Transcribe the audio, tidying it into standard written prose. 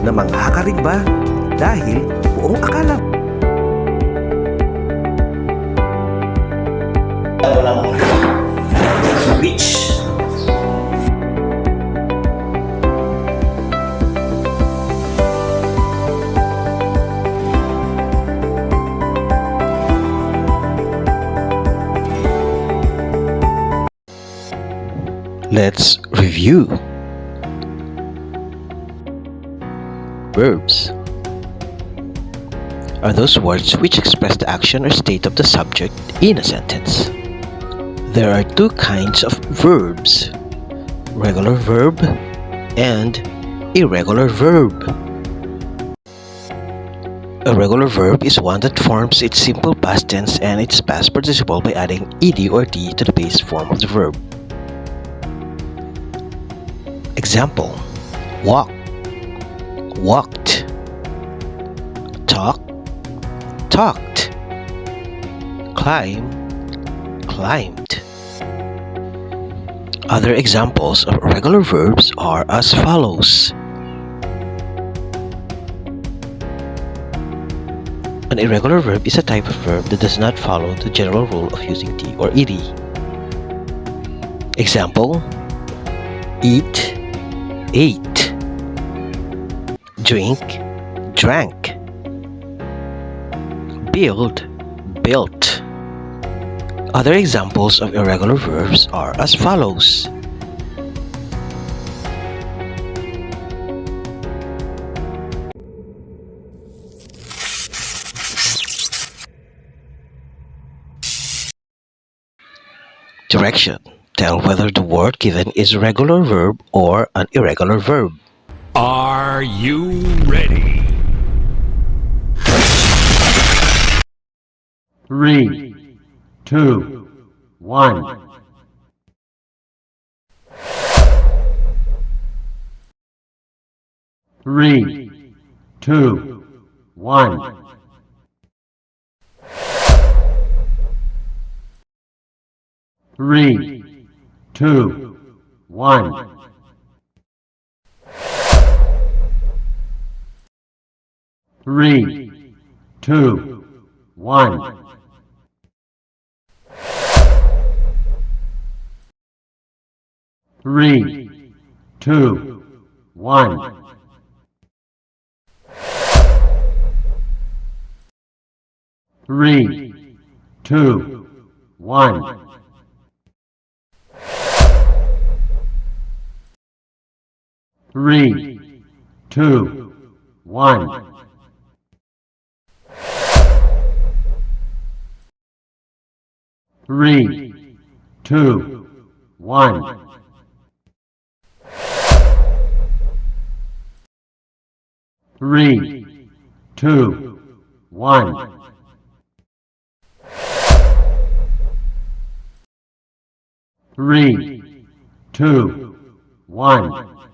Namangha ka rin ba? Dahil buong akala mo. Which? Let's review. Verbs are those words which express the action or state of the subject in a sentence. There are two kinds of verbs: regular verb and irregular verb. A regular verb is one that forms its simple past tense and its past participle by adding ed or t to the base form of the verb. Example: walk, walked; talk, talked; climb, climbed. Other examples of regular verbs are as follows. An irregular verb is a type of verb that does not follow the general rule of using t or ed. Example: eat, ate; drink, drank; build, built. Other examples of irregular verbs are as follows. Direction: tell whether the word given is a regular verb or an irregular verb. Are you ready? 3, 2, 1. 3, 2, 1. 3, 2, 1. 3, 2, 1. 3, 2, 1. 3, 2, 1. 3, 2, 1. 3, 2, 1. 3, 2, 1. 3, 2, 1.